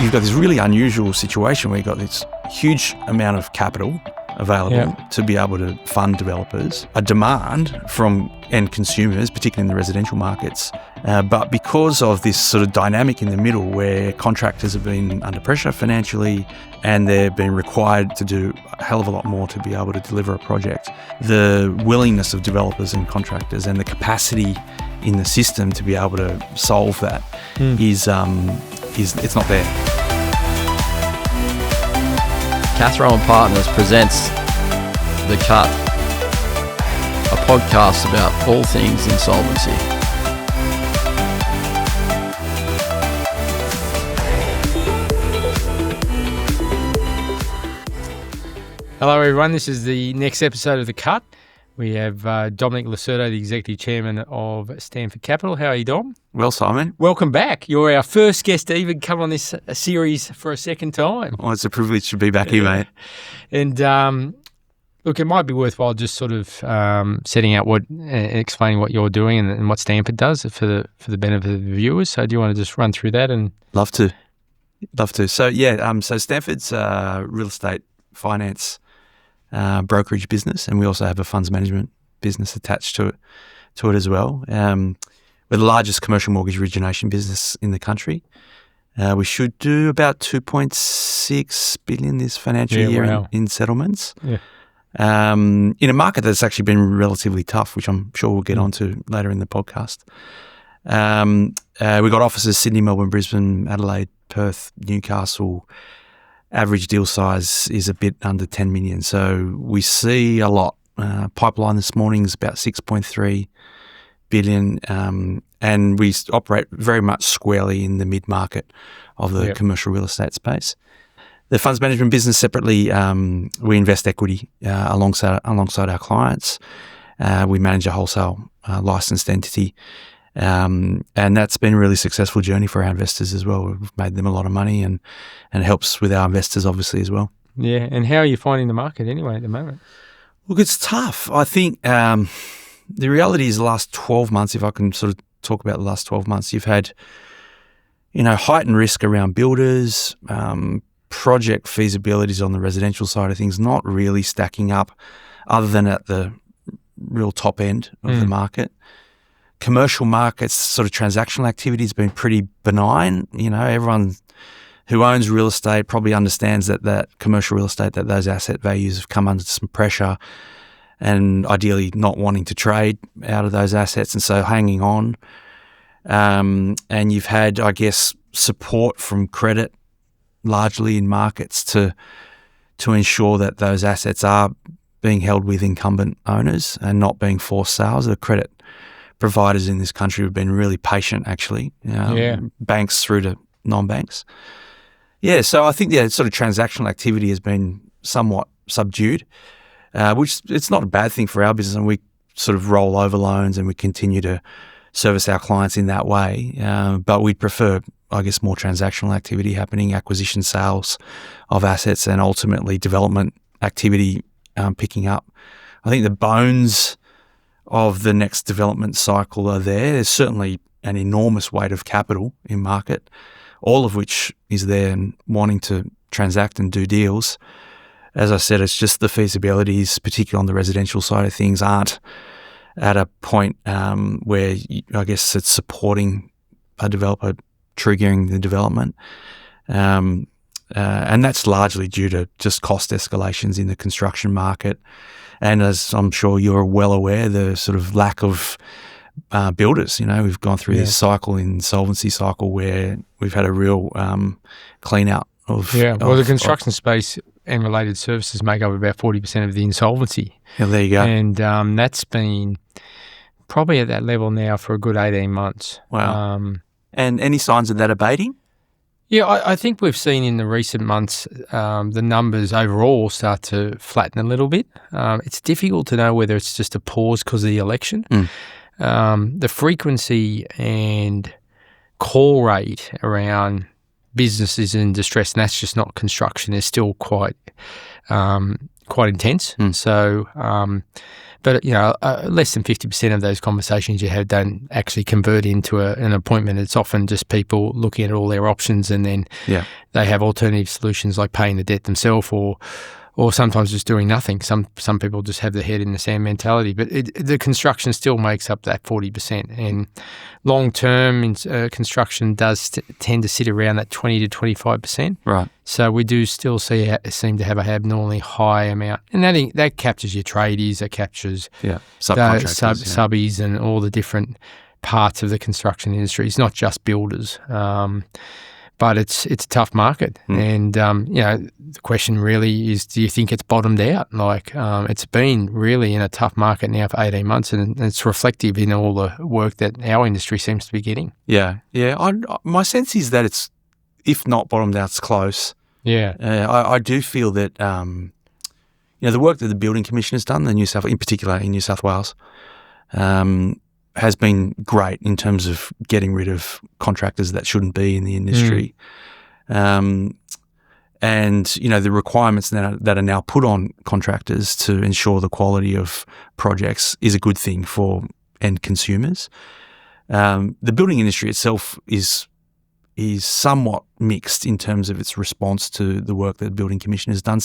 you've got this really unusual situation where you've got this huge amount of capital available to be able to fund developers, a demand from end consumers, particularly in the residential markets. But because of this sort of dynamic in the middle where contractors have been under pressure financially and they're being required to do a hell of a lot more to be able to deliver a project, the willingness of developers and contractors and the capacity in the system to be able to solve that is it's not there. Cathro and Partners presents The Cut, a podcast about all things insolvency. Hello everyone, this is the next episode of The Cut. We have Dominic Lo Surdo, the Executive Chairman of Stamford Capital. How are you, Dom? Well, Simon. Welcome back. You're our first guest to even come on this series for a second time. Well, it's a privilege to be back here, mate. And look, it might be worthwhile just sort of setting out explaining what you're doing and what Stamford does for the benefit of the viewers. So do you want to just run through that? And Love to. So so Stamford's real estate finance brokerage business, and we also have a funds management business attached to it as well. We're the largest commercial mortgage origination business in the country. We should do about 2.6 billion this financial year in settlements. Yeah. In a market that's actually been relatively tough, which I'm sure we'll get onto later in the podcast. We've got offices Sydney, Melbourne, Brisbane, Adelaide, Perth, Newcastle. Average deal size is a bit under 10 million. So we see a lot. Pipeline this morning is about 6.3 billion. And we operate very much squarely in the mid-market of the commercial real estate space. The funds management business separately, we invest equity alongside our clients. We manage a wholesale licensed entity. And that's been a really successful journey for our investors as well. We've made them a lot of money and it helps with our investors obviously as well. Yeah, and how are you finding the market anyway at the moment? Look, it's tough. I think the reality is the last 12 months, if I can sort of talk about the last 12 months, you've had, heightened risk around builders, project feasibilities on the residential side of things, not really stacking up other than at the real top end of the market. Commercial markets, sort of transactional activity has been pretty benign. Everyone who owns real estate probably understands that commercial real estate, that those asset values have come under some pressure and ideally not wanting to trade out of those assets and so hanging on. And you've had, I guess, support from credit largely in markets to ensure that those assets are being held with incumbent owners and not being forced sales. The credit providers in this country have been really patient, actually. Banks through to non-banks. Yeah, so I think sort of transactional activity has been somewhat subdued, which it's not a bad thing for our business, and we sort of roll over loans and we continue to service our clients in that way. But we'd prefer, I guess, more transactional activity happening, acquisition sales of assets, and ultimately development activity picking up. I think the bones of the next development cycle are there. There's certainly an enormous weight of capital in market, all of which is there and wanting to transact and do deals. As I said, it's just the feasibilities, particularly on the residential side of things, aren't at a point where I guess it's supporting a developer triggering the development. And that's largely due to just cost escalations in the construction market. And as I'm sure you're well aware, the sort of lack of builders. We've gone through this insolvency cycle, where we've had a real clean out of... the construction space and related services make up about 40% of the insolvency. Yeah, there you go. And that's been probably at that level now for a good 18 months. Wow. And any signs of that abating? Yeah, I think we've seen in the recent months the numbers overall start to flatten a little bit. It's difficult to know whether it's just a pause because of the election. The frequency and call rate around businesses in distress, and that's just not construction, is still quite intense. So But less than 50% of those conversations you have don't actually convert into an appointment. It's often just people looking at all their options, and then they have alternative solutions like paying the debt themselves, or sometimes just doing nothing. Some people just have their head in the sand mentality. But the construction still makes up that 40%. And long-term construction does tend to sit around that 20 to 25%. Right. So we do still seem to have a abnormally high amount. And that captures your tradies, that captures subcontractors, subbies and all the different parts of the construction industry. It's not just builders. But it's a tough market, and the question really is: do you think it's bottomed out? It's been really in a tough market now for 18 months, and it's reflective in all the work that our industry seems to be getting. Yeah. My sense is that it's, if not bottomed out, it's close. Yeah. I do feel that the work that the Building Commission has done, in particular in New South Wales, has been great in terms of getting rid of contractors that shouldn't be in the industry. And, the requirements that are now put on contractors to ensure the quality of projects is a good thing for end consumers. The building industry itself is somewhat mixed in terms of its response to the work that the Building Commission has done.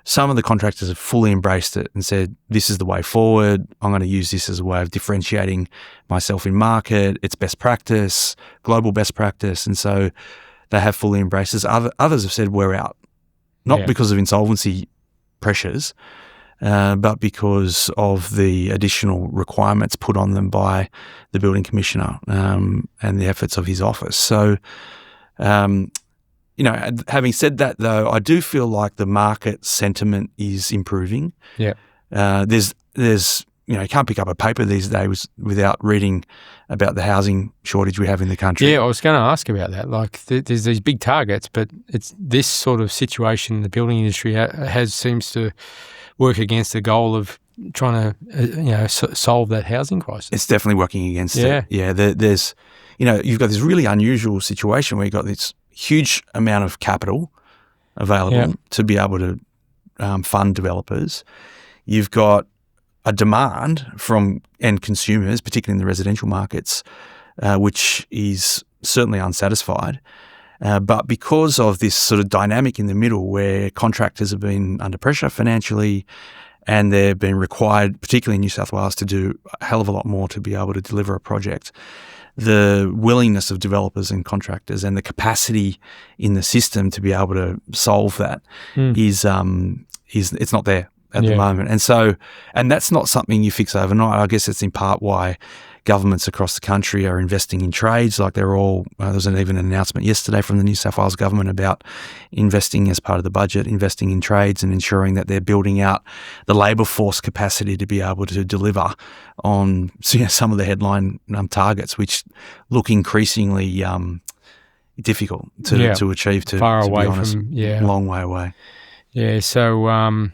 Some of the contractors have fully embraced it and said, this is the way forward. I'm going to use this as a way of differentiating myself in market. It's best practice, global best practice. And so they have fully embraced this. Others have said, we're out. Not because of insolvency pressures, but because of the additional requirements put on them by the Building Commissioner and the efforts of his office. So, having said that, though, I do feel like the market sentiment is improving. Yeah. There's you can't pick up a paper these days without reading about the housing shortage we have in the country. Yeah, I was going to ask about that. There's these big targets, but it's this sort of situation in the building industry seems to work against the goal of trying to solve that housing crisis. It's definitely working against it. Yeah. There's you've got this really unusual situation where you've got this huge amount of capital available to be able to fund developers. You've got a demand from end consumers, particularly in the residential markets, which is certainly unsatisfied. But because of this sort of dynamic in the middle where contractors have been under pressure financially and they're being required, particularly in New South Wales, to do a hell of a lot more to be able to deliver a project, the willingness of developers and contractors and the capacity in the system to be able to solve that is it's not there at the moment. And that's not something you fix overnight. I guess it's in part why governments across the country are investing in trades. Like there was even an announcement yesterday from the New South Wales government about investing as part of the budget, investing in trades and ensuring that they're building out the labour force capacity to be able to deliver on some of the headline targets, which look increasingly difficult to achieve. Far away be honest, from long way away. Yeah. So.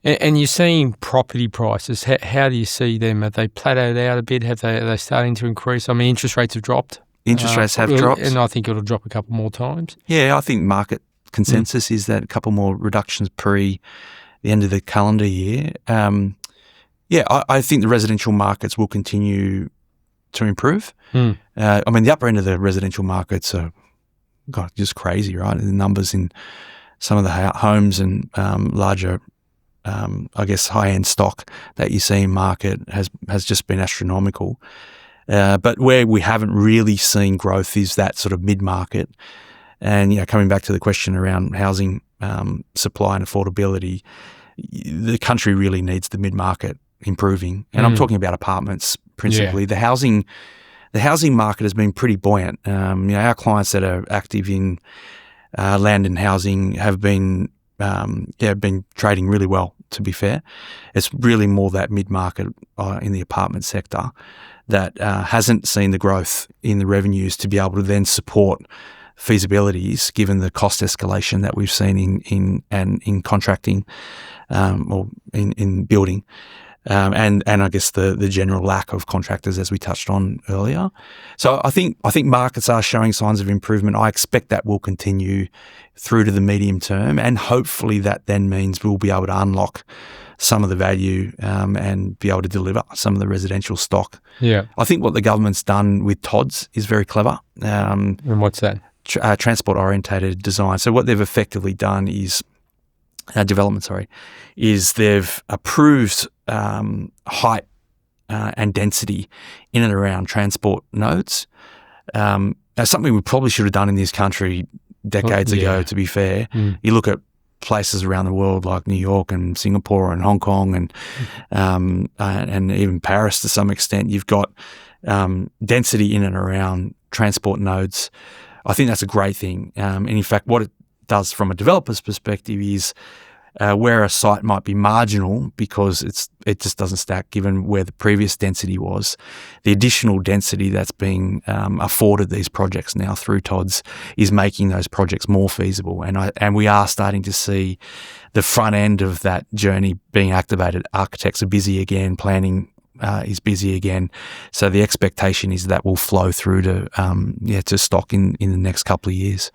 And you're seeing property prices. How do you see them? Have they plateaued out a bit? Are they starting to increase? I mean, interest rates have dropped. Interest rates have dropped. And I think it'll drop a couple more times. Yeah, I think market consensus is that a couple more reductions pre the end of the calendar year. I think the residential markets will continue to improve. I mean, the upper end of the residential markets are just crazy, right? The numbers in some of the homes and larger high-end stock that you see in market has just been astronomical. But where we haven't really seen growth is that sort of mid-market. And, coming back to the question around housing supply and affordability, the country really needs the mid-market improving. And I'm talking about apartments principally. Yeah. The housing market has been pretty buoyant. Our clients that are active in land and housing have been trading really well, to be fair. It's really more that mid-market in the apartment sector that hasn't seen the growth in the revenues to be able to then support feasibilities given the cost escalation that we've seen in contracting or in building. And I guess the general lack of contractors, as we touched on earlier. So I think markets are showing signs of improvement. I expect that will continue through to the medium term, and hopefully that then means we'll be able to unlock some of the value and be able to deliver some of the residential stock. Yeah. I think what the government's done with TODs is very clever. And what's that? Transport-orientated design. So what they've effectively done is is they've approved height and density in and around transport nodes. That's something we probably should have done in this country decades ago, to be fair. You look at places around the world like New York and Singapore and Hong Kong and even Paris to some extent, you've got density in and around transport nodes. I think that's a great thing. And in fact, what it does from a developer's perspective is where a site might be marginal because it just doesn't stack given where the previous density was, the additional density that's being afforded these projects now through TODs is making those projects more feasible. And we are starting to see the front end of that journey being activated. Architects are busy again, planning is busy again. So the expectation is that will flow through to stock in the next couple of years.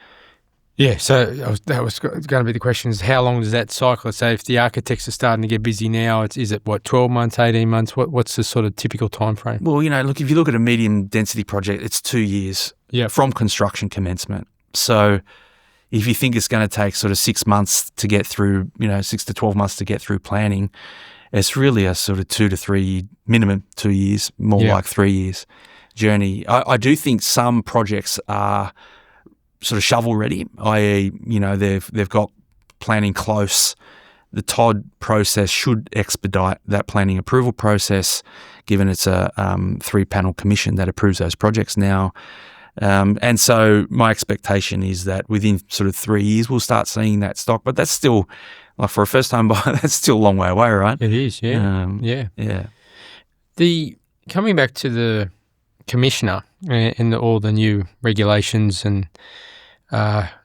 Yeah, so that was going to be the question is how long does that cycle? So if the architects are starting to get busy now, is it 12 months, 18 months? What's the sort of typical time frame? Well, look, if you look at a medium density project, it's 2 years from construction commencement. So if you think it's going to take sort of 6 months to get through, 6 to 12 months to get through planning, it's really a sort of 2 to 3, minimum 2 years, more like 3 years journey. I do think some projects are sort of shovel ready, i.e., they've got planning close. The TOD process should expedite that planning approval process, given it's a 3-panel commission that approves those projects now. And so my expectation is that within sort of 3 years we'll start seeing that stock. But that's still, like for a first-time buyer, that's still a long way away, right? It is, yeah. Coming back to the commissioner and all the new regulations and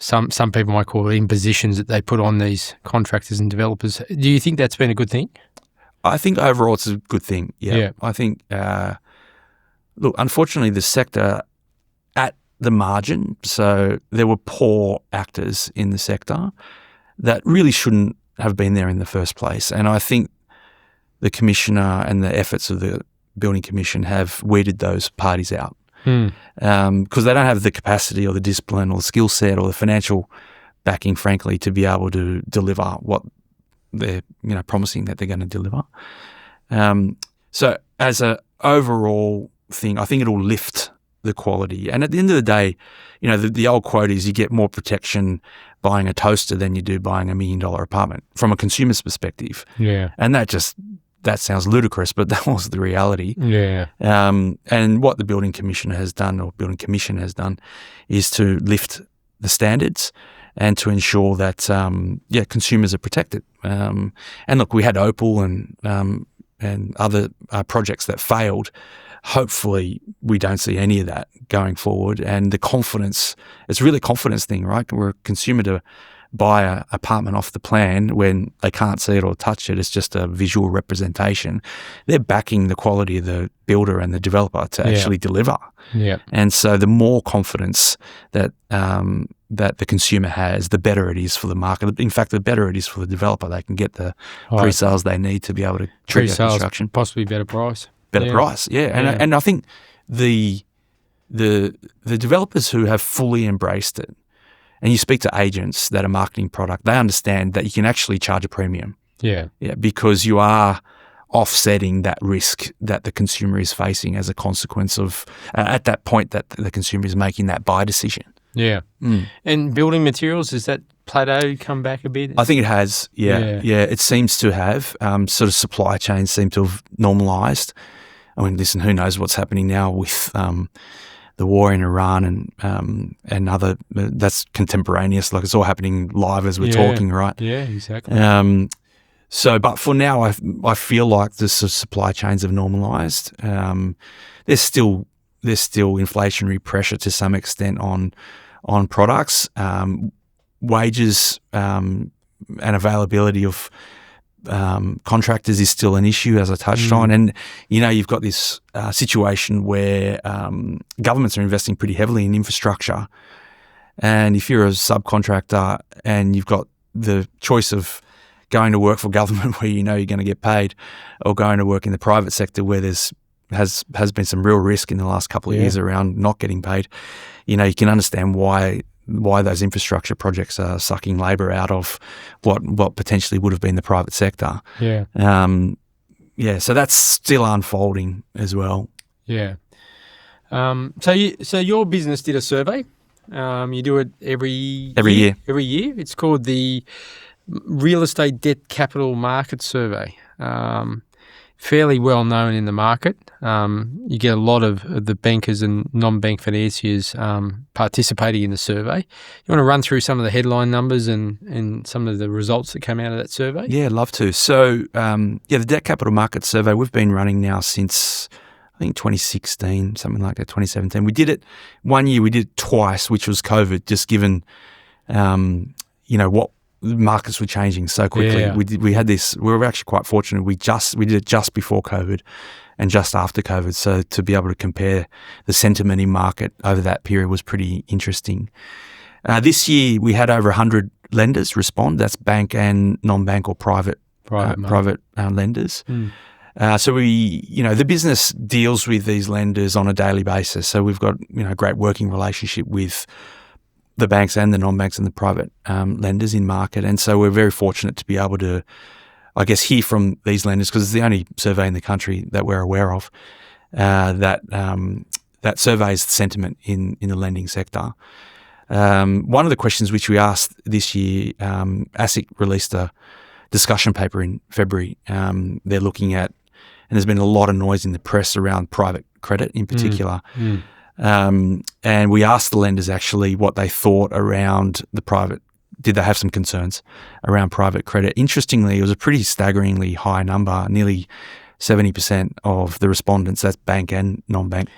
some people might call it impositions that they put on these contractors and developers. Do you think that's been a good thing? I think overall it's a good thing. Yeah. I think, look, unfortunately the sector at the margin, so there were poor actors in the sector that really shouldn't have been there in the first place. And I think the commissioner and the efforts of the Building Commission have weeded those parties out. Because they don't have the capacity or the discipline or the skill set or the financial backing, frankly, to be able to deliver what they're promising that they're going to deliver. So as an overall thing, I think it'll lift the quality. And at the end of the day, the old quote is you get more protection buying a toaster than you do buying $1 million apartment from a consumer's perspective. Yeah. And that sounds ludicrous, but that was the reality. Yeah. And what the Building Commission has done is to lift the standards and to ensure that consumers are protected. And look, we had Opal and other projects that failed. Hopefully, we don't see any of that going forward. And the confidence, it's really a confidence thing, right? We're a consumer to buy an apartment off the plan when they can't see it or touch it. It's just a visual representation. They're backing the quality of the builder and the developer to actually deliver. Yeah. And so the more confidence that that the consumer has, the better it is for the market. In fact, the better it is for the developer. They can get the pre-sales they need to be able to trigger construction. Possibly better price. Better price, And I think the developers who have fully embraced it, and you speak to agents that are marketing product, they understand that you can actually charge a premium. Yeah, because you are offsetting that risk that the consumer is facing as a consequence of at that point that the consumer is making that buy decision. Yeah. And building materials, has that plateaued, come back a bit? I think it has. Yeah. It seems to have. Sort of supply chains seem to have normalised. I mean, listen, who knows what's happening now with the war in Iran and other, that's contemporaneous, like it's all happening live as we're talking, right? Yeah, exactly. But for now, I feel like the supply chains have normalised. There's still inflationary pressure to some extent on products. Wages and availability of contractors is still an issue, as I touched on. And, you've got this situation where governments are investing pretty heavily in infrastructure. And if you're a subcontractor and you've got the choice of going to work for government where you know you're going to get paid, or going to work in the private sector where has been some real risk in the last couple of years around not getting paid. You know, you can understand why those infrastructure projects are sucking labour out of what potentially would have been the private sector. Yeah. So that's still unfolding as well. Yeah. So your business did a survey. You do it every year. Every year. It's called the Real Estate Debt Capital Market Survey. Fairly well known in the market. You get a lot of the bankers and non-bank financiers participating in the survey. You want to run through some of the headline numbers and some of the results that came out of that survey? Yeah, I'd love to. So, the Debt Capital Market Survey, we've been running now since, I think, 2016, something like that, 2017. We did it one year, we did it twice, which was COVID, just given, what markets were changing so quickly. Yeah. We had this. We were actually quite fortunate. We did it just before COVID and just after COVID. So to be able to compare the sentiment in market over that period was pretty interesting. This year we had over 100 lenders respond. That's bank and non-bank or private lenders. So the business deals with these lenders on a daily basis. So we've got a great working relationship with the banks and the non-banks and the private lenders in market. And so we're very fortunate to be able to, I guess, hear from these lenders, because it's the only survey in the country that we're aware of that surveys the sentiment in the lending sector. One of the questions which we asked this year, ASIC released a discussion paper in February. They're looking at, and there's been a lot of noise in the press around private credit in particular. And we asked the lenders actually what they thought around the private. Did they have some concerns around private credit? Interestingly, it was a pretty staggeringly high number. Nearly 70% of the respondents, that's bank and non-bank,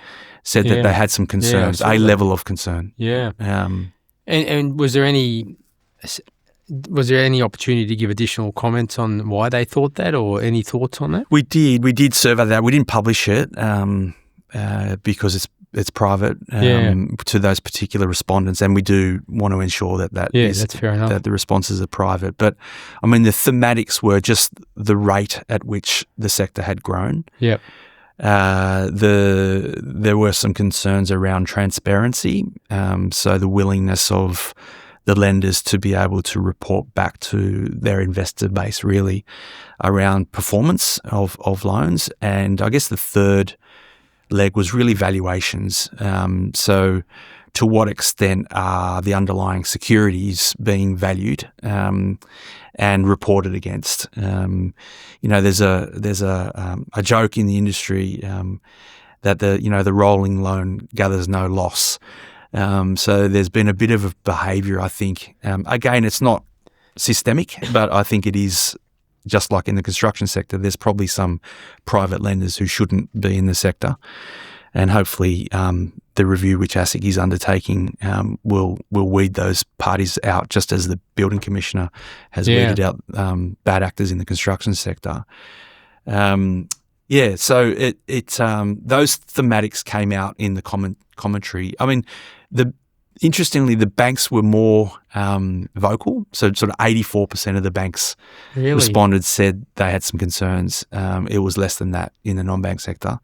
said that they had some concerns, a level of concern. Yeah. And was there any opportunity to give additional comments on why they thought that, or any thoughts on that? We did survey that. We didn't publish it because it's private to those particular respondents, and we do want to ensure that's fair enough, that the responses are private. But I mean, the thematics were just the rate at which the sector had grown. Yep. There were some concerns around transparency, so the willingness of the lenders to be able to report back to their investor base really around performance of loans. And I guess the third leg was really valuations. So to what extent are the underlying securities being valued and reported against? There's a joke in the industry that the rolling loan gathers no loss. So there's been a bit of a behaviour, I think. Again, it's not systemic, but I think it is. Just like in the construction sector, there's probably some private lenders who shouldn't be in the sector, and hopefully the review which ASIC is undertaking will weed those parties out, just as the building commissioner has weeded out bad actors in the construction sector. So those thematics came out in the commentary. I mean, interestingly, the banks were more vocal. So sort of 84% of the banks responded, said they had some concerns. It was less than that in the non-bank sector.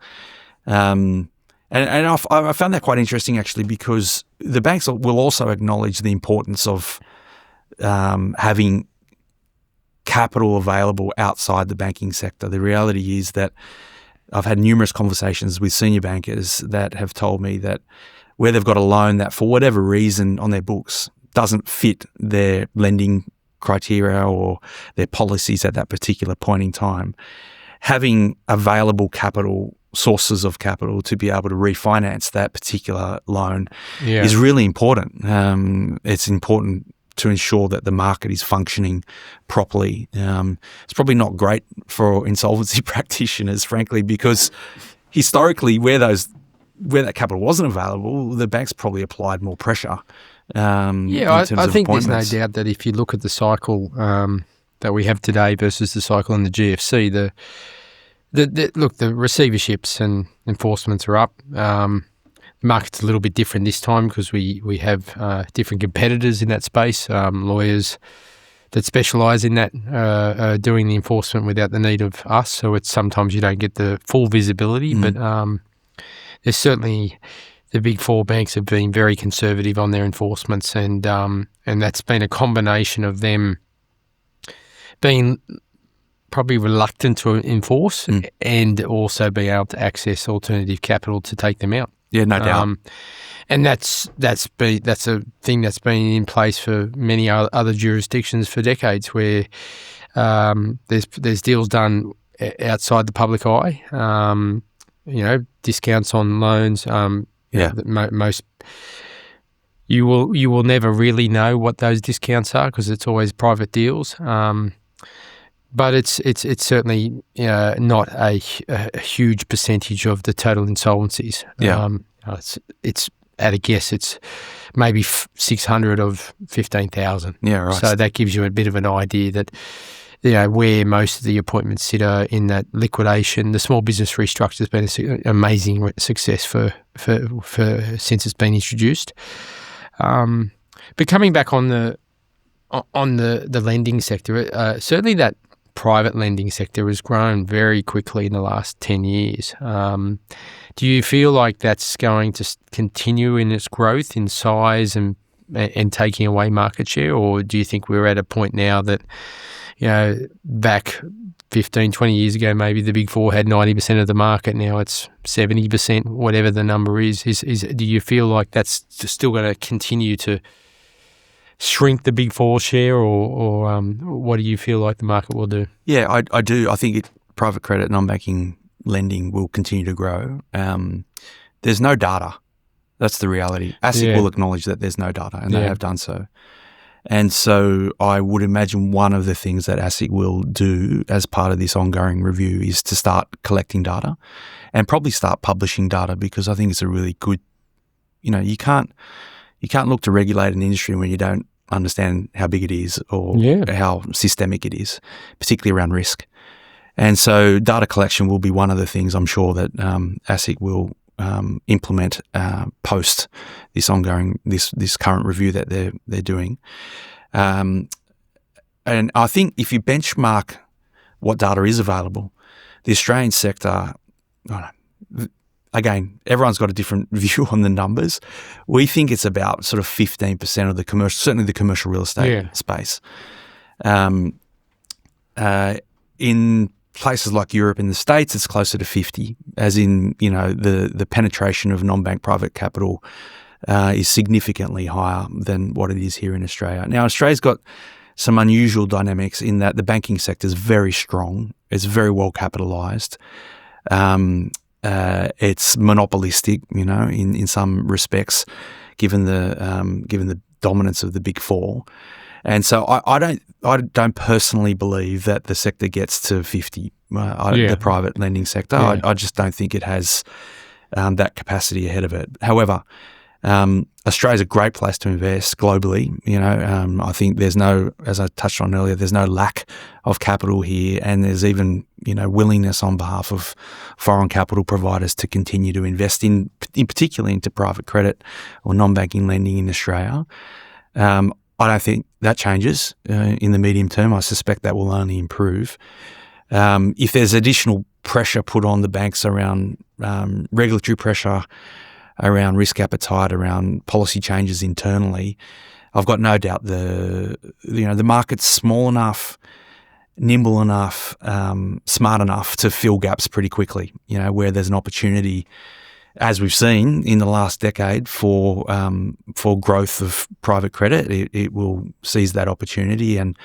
And I found that quite interesting, actually, because the banks will also acknowledge the importance of having capital available outside the banking sector. The reality is that I've had numerous conversations with senior bankers that have told me that where they've got a loan that for whatever reason on their books doesn't fit their lending criteria or their policies at that particular point in time, having available sources of capital to be able to refinance that particular loan is really important. It's important to ensure that the market is functioning properly. It's probably not great for insolvency practitioners, frankly, because historically where that capital wasn't available, the banks probably applied more pressure. I think there's no doubt that if you look at the cycle that we have today versus the cycle in the GFC, the receiverships and enforcements are up. The market's a little bit different this time because we have different competitors in that space, lawyers, that specialise in that doing the enforcement without the need of us. So it's sometimes you don't get the full visibility, but there's certainly the big four banks have been very conservative on their enforcements, and that's been a combination of them being probably reluctant to enforce and also be able to access alternative capital to take them out. Yeah, no doubt. And that's a thing that's been in place for many other jurisdictions for decades, where there's deals done outside the public eye. Discounts on loans. Most you will never really know what those discounts are because it's always private deals. But it's certainly not a huge percentage of the total insolvencies. It's at a guess, it's maybe 600 of 15,000. Yeah, right. So that gives you a bit of an idea that where most of the appointments sit are in that liquidation. The small business restructure has been an amazing success for since it's been introduced. But coming back on the lending sector, certainly that private lending sector has grown very quickly in the last 10 years. Do you feel like that's going to continue in its growth in size and taking away market share, or do you think we're at a point now that, back 15, 20 years ago, maybe the Big Four had 90% of the market, now it's 70%, whatever the number is. Do you feel like that's still going to continue to shrink the Big Four share, or what do you feel like the market will do? Yeah, I do. I think private credit, non-banking lending will continue to grow. There's no data. That's the reality. ASIC will acknowledge that there's no data, and they have done so. And so I would imagine one of the things that ASIC will do as part of this ongoing review is to start collecting data and probably start publishing data, because I think it's a really good, you can't look to regulate an industry when you don't understand how big it is or how systemic it is, particularly around risk. And so data collection will be one of the things I'm sure that ASIC will implement post this ongoing this current review that they're doing. And I think if you benchmark what data is available, the Australian sector, again, everyone's got a different view on the numbers. We think it's about sort of 15% of the commercial, certainly the commercial real estate space. In places like Europe and the States, it's closer to 50, as in, the penetration of non-bank private capital is significantly higher than what it is here in Australia. Now, Australia's got some unusual dynamics in that the banking sector is very strong. It's very well capitalised. It's monopolistic, in some respects, given the dominance of the Big Four. And so I don't personally believe that the sector gets to 50, the private lending sector. Yeah. I just don't think it has that capacity ahead of it. However, Australia's a great place to invest globally. I think there's no, as I touched on earlier, there's no lack of capital here, and there's even, willingness on behalf of foreign capital providers to continue to invest in particularly into private credit or non-banking lending in Australia. I don't think that changes in the medium term. I suspect that will only improve. If there's additional pressure put on the banks around regulatory pressure, around risk appetite, around policy changes internally, I've got no doubt the market's small enough, nimble enough, smart enough to fill gaps pretty quickly. Where there's an opportunity, as we've seen in the last decade, for growth of private credit, it will seize that opportunity. And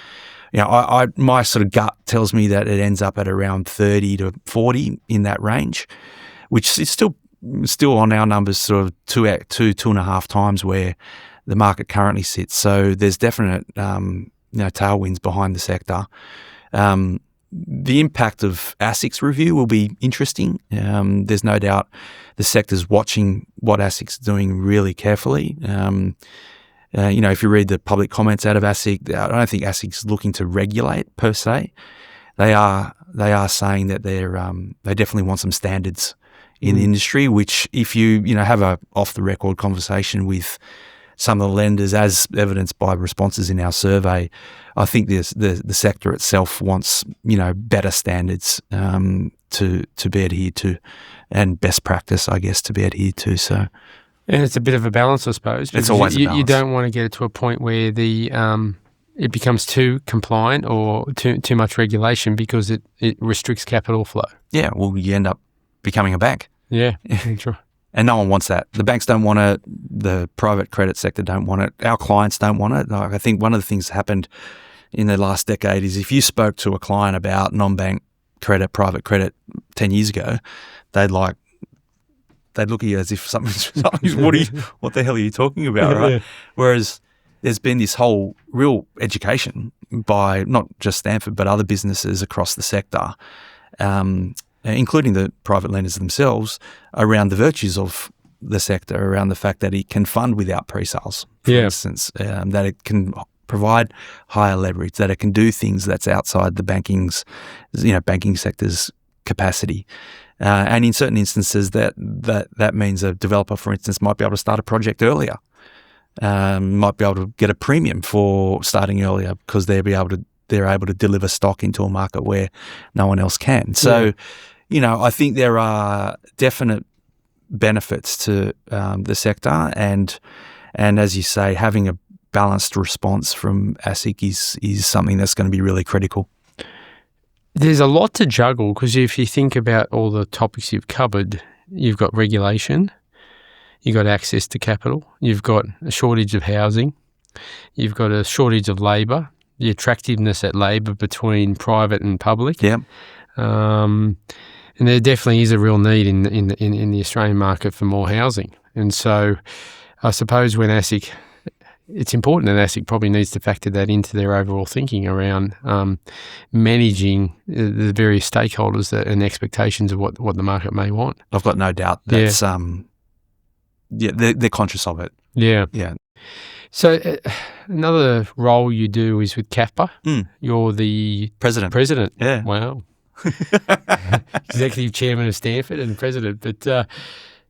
my sort of gut tells me that it ends up at around 30 to 40 in that range, which is still on our numbers sort of 2.5 times where the market currently sits. So there's definite tailwinds behind the sector. The impact of ASIC's review will be interesting. There's no doubt the sector's watching what ASIC's doing really carefully. If you read the public comments out of ASIC, I don't think ASIC's looking to regulate per se. They are saying that they definitely want some standards in the industry, which if you have a off the record conversation with some of the lenders, as evidenced by responses in our survey. I think the sector itself wants, better standards to be adhered to, and best practice, I guess, to be adhered to. So, and it's a bit of a balance, I suppose. It's always a balance. You don't want to get it to a point where it becomes too compliant or too much regulation, because it restricts capital flow. Yeah, well, you end up becoming a bank. Yeah, true. And no one wants that. The banks don't want it. The private credit sector don't want it. Our clients don't want it. I think one of the things that happened in the last decade is if you spoke to a client about non-bank credit, private credit 10 years ago, they'd look at you as if something's what the hell are you talking about, right? Yeah. Whereas there's been this whole real education by not just Stamford but other businesses across the sector, including the private lenders themselves, around the virtues of the sector, around the fact that it can fund without pre-sales, for instance, that it can provide higher leverage, that it can do things that's outside the banking sector's capacity. And in certain instances, that means a developer, for instance, might be able to start a project earlier, might be able to get a premium for starting earlier because they're able to deliver stock into a market where no one else can. So, I think there are definite benefits to the sector, and as you say, having a balanced response from ASIC is something that's going to be really critical. There's a lot to juggle, because if you think about all the topics you've covered, you've got regulation, you've got access to capital, you've got a shortage of housing, you've got a shortage of labour, the attractiveness at labour between private and public. Yeah. And there definitely is a real need in the Australian market for more housing. And so I suppose when ASIC, it's important that ASIC probably needs to factor that into their overall thinking around managing the various stakeholders and expectations of what the market may want. I've got no doubt that's they're conscious of it. Yeah. Yeah. So another role you do is with CAFBA. You're the president. Yeah. Wow. Executive chairman of Stamford and president. But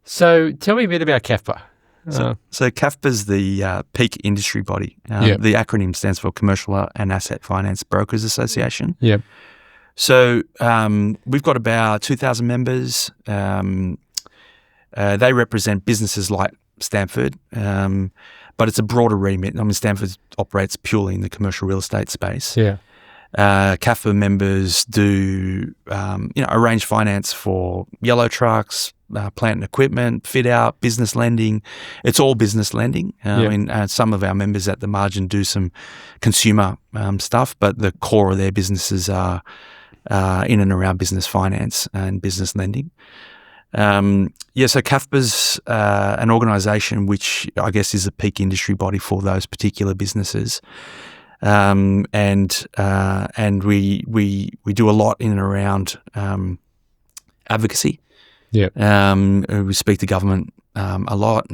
so tell me a bit about CAFBA. So CAFBA is the peak industry body. The acronym stands for Commercial and Asset Finance Brokers Association. Yep. So we've got about 2,000 members. They represent businesses like Stamford, but it's a broader remit. I mean, Stamford operates purely in the commercial real estate space. Yeah. CAFBA members do, arrange finance for yellow trucks, plant and equipment, fit out, business lending. It's all business lending. I mean, some of our members at the margin do some consumer stuff, but the core of their businesses are in and around business finance and business lending. So CAFBA's an organisation which I guess is a peak industry body for those particular businesses. And we do a lot in and around advocacy. Yeah. We speak to government a lot.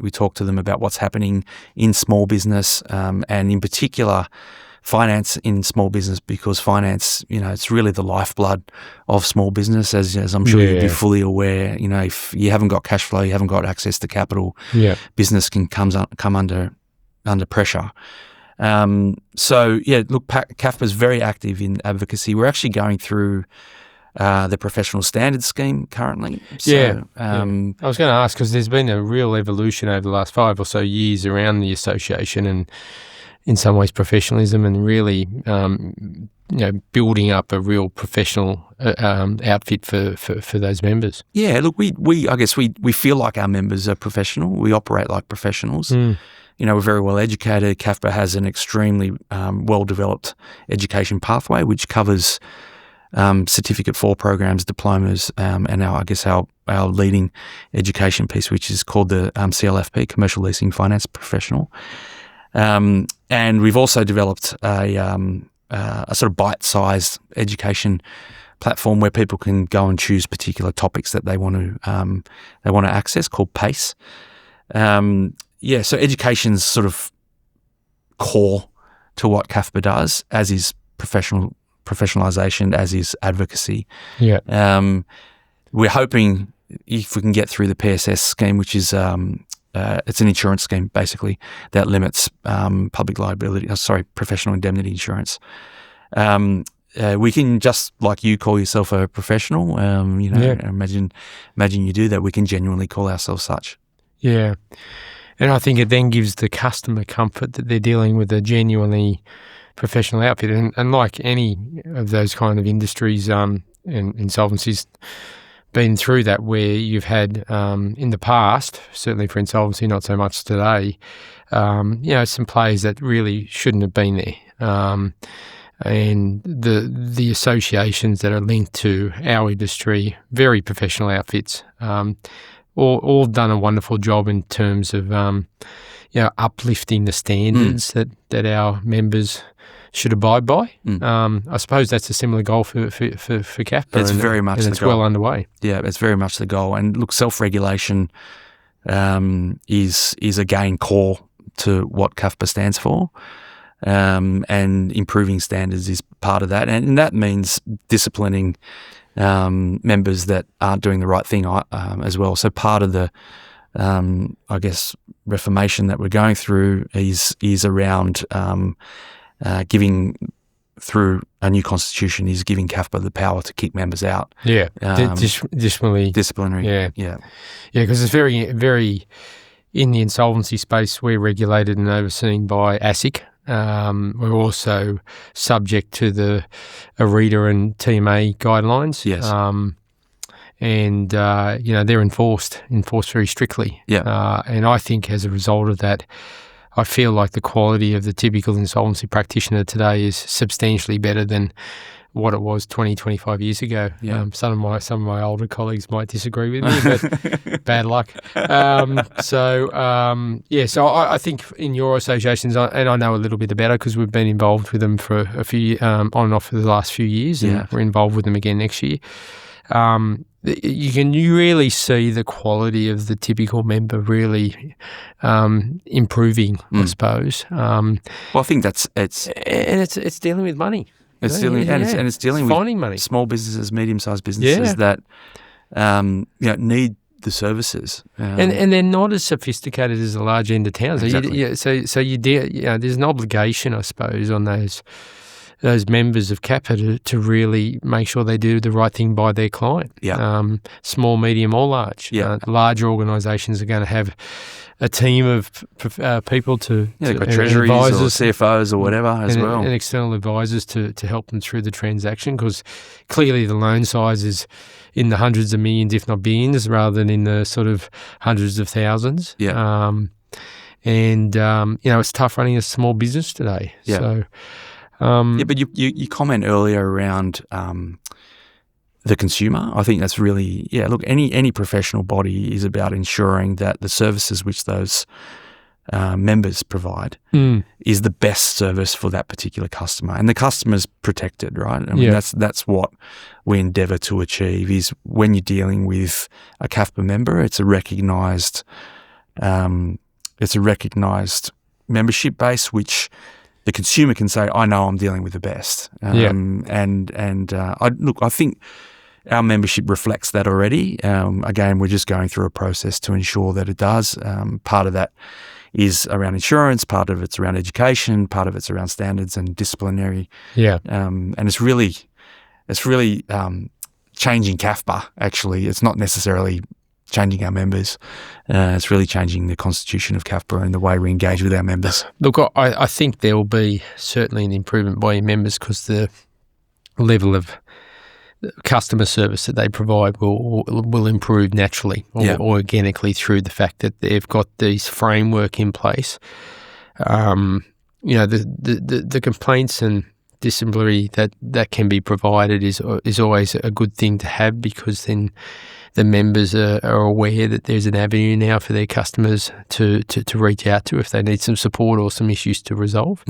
We talk to them about what's happening in small business, and in particular finance in small business, because finance, it's really the lifeblood of small business, as I'm sure you'd be fully aware. If you haven't got cash flow, you haven't got access to capital, business can come under pressure. CAFBA is very active in advocacy. We're actually going through the professional standards scheme currently. I was going to ask, because there's been a real evolution over the last 5 or so years around the association, and in some ways professionalism, and really building up a real professional outfit for those members. Yeah, look, we feel like our members are professional. We operate like professionals. We're very well educated. CAFBA has an extremely well-developed education pathway which covers Certificate 4 programs, diplomas, and our leading education piece, which is called the CLFP, Commercial Leasing Finance Professional. And we've also developed a sort of bite-sized education platform where people can go and choose particular topics that they want to access, called PACE. So education's sort of core to what CAFBA does, as is professionalisation, as is advocacy. Yeah. We're hoping, if we can get through the PSS scheme, which is it's an insurance scheme basically that limits professional indemnity insurance. We can, just like you call yourself a professional, imagine you do that. We can genuinely call ourselves such. Yeah. And I think it then gives the customer comfort that they're dealing with a genuinely professional outfit. And like any of those kind of industries and insolvencies, been through that where you've had in the past, certainly for insolvency, not so much today, some players that really shouldn't have been there. And the associations that are linked to our industry, very professional outfits, all done a wonderful job in terms of uplifting the standards that our members should abide by. I suppose that's a similar goal for CAFBA. It's very much the goal. It's well underway. Yeah, it's very much the goal. And look, self-regulation is again core to what CAFBA stands for. And improving standards is part of that. And that means disciplining members that aren't doing the right thing as well. So part of the, reformation that we're going through is around giving, through a new constitution, is giving CAFBA the power to kick members out. Yeah, disciplinary. Yeah, because it's very, very, in the insolvency space, we're regulated and overseen by ASIC. We're also subject to the ARETA and TMA guidelines. Yes. They're enforced very strictly. Yeah. And I think as a result of that, I feel like the quality of the typical insolvency practitioner today is substantially better than what it was 20, 25 years ago. Yeah. Some of my older colleagues might disagree with me, but bad luck. So I think in your associations, and I know a little bit about it because we've been involved with them for a few, on and off for the last few years, and we're involved with them again next year. You really see the quality of the typical member really improving, I suppose. Well, I think it's dealing with money. It's dealing and it's dealing with finding money. Small businesses, medium-sized businesses that need the services, and they're not as sophisticated as the large end of town. So exactly. There's an obligation, I suppose, on those members of CAFBA to really make sure they do the right thing by their client. Yeah. Small, medium, or large. Yeah. Large organisations are going to have a team of people they've got treasuries or CFOs or whatever as well. And external advisors to help them through the transaction, because clearly the loan size is in the hundreds of millions, if not billions, rather than in the sort of hundreds of thousands. Yeah. It's tough running a small business today. Yeah. So, but you comment earlier around the consumer. I think that's really, look, any professional body is about ensuring that the services which those members provide is the best service for that particular customer, and the customer's protected, right? I mean, that's what we endeavour to achieve. Is when you're dealing with a CAFBA member, it's a recognised membership base, which the consumer can say, I know I'm dealing with the best. I think our membership reflects that already. Again, we're just going through a process to ensure that it does. Part of that is around insurance, part of it's around education, part of it's around standards and disciplinary. Yeah. And it's really changing CAFBA, actually. It's not necessarily changing our members. It's really changing the constitution of CAFBA and the way we engage with our members. Look, I think there will be certainly an improvement by your members, because the level of customer service that they provide will improve naturally or organically through the fact that they've got these framework in place. The complaints and disciplinary that can be provided is always a good thing to have, because then the members are aware that there's an avenue now for their customers to reach out to if they need some support or some issues to resolve.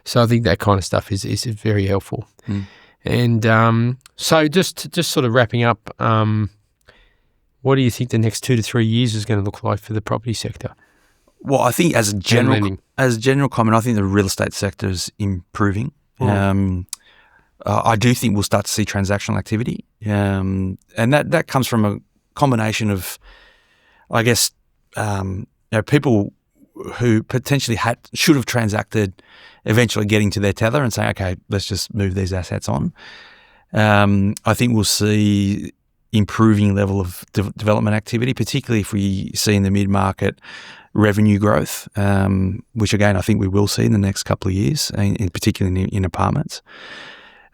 So I think that kind of stuff is very helpful. And so just sort of wrapping up, what do you think the next 2 to 3 years is going to look like for the property sector? Well, I think as a general comment, I think the real estate sector is improving. I do think we'll start to see transactional activity, and that comes from a combination of, I guess, people who potentially should have transacted eventually getting to their tether and saying, okay, let's just move these assets on. I think we'll see improving level of development activity, particularly if we see in the mid-market revenue growth, which again, I think we will see in the next couple of years, particularly in apartments.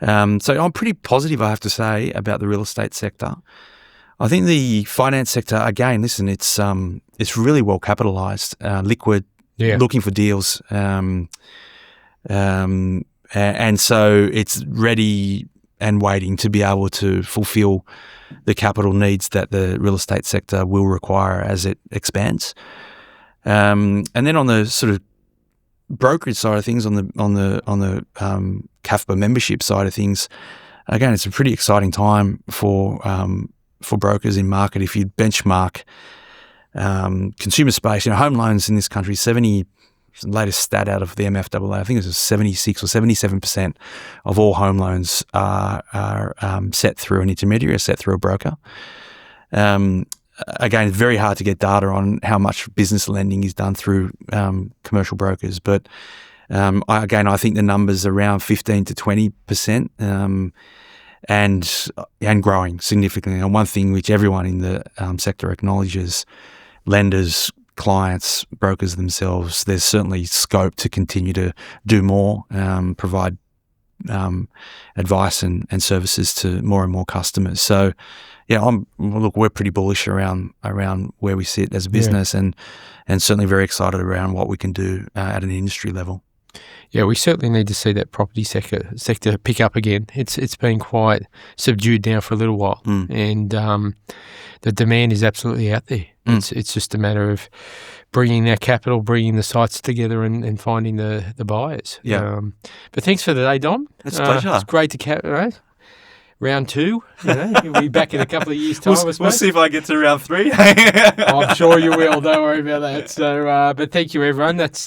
So I'm pretty positive, I have to say, about the real estate sector. I think the finance sector, again, listen, it's really well capitalised, liquid, looking for deals, and so it's ready and waiting to be able to fulfil the capital needs that the real estate sector will require as it expands. And then on the sort of brokerage side of things, on the CAFBA membership side of things, again, it's a pretty exciting time for brokers in market. If you benchmark consumer space, home loans in this country, latest stat out of the MFAA, I think it was 76 or 77% of all home loans are set through an intermediary, or set through a broker. Again, it's very hard to get data on how much business lending is done through commercial brokers, but I think the numbers are around 15 to 20%, and growing significantly. And one thing which everyone in the sector acknowledges, lenders, clients, brokers themselves, there's certainly scope to continue to do more, provide advice and services to more and more customers. So, we're pretty bullish around where we sit as a business, and certainly very excited around what we can do at an industry level. Yeah, we certainly need to see that property sector pick up again. It's been quite subdued now for a little while, and the demand is absolutely out there. It's just a matter of bringing that capital, bringing the sites together, and finding the buyers. Yeah. But thanks for the day, Dom. It's a pleasure. It's great to round 2. We'll be back in a couple of years' time. We'll see if I get to round 3. I'm sure you will. Don't worry about that. So, but thank you, everyone. That's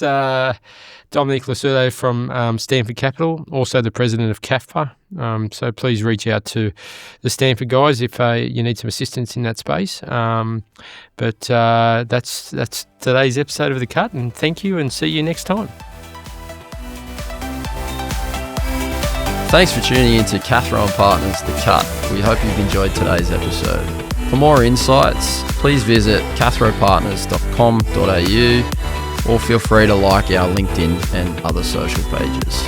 Dominic Lo Surdo from Stamford Capital, also the president of CAFBA. So please reach out to the Stamford guys if you need some assistance in that space. But that's today's episode of The Cut, and thank you, and see you next time. Thanks for tuning in to Cathro & Partners The Cut. We hope you've enjoyed today's episode. For more insights, please visit cathropartners.com.au or feel free to like our LinkedIn and other social pages.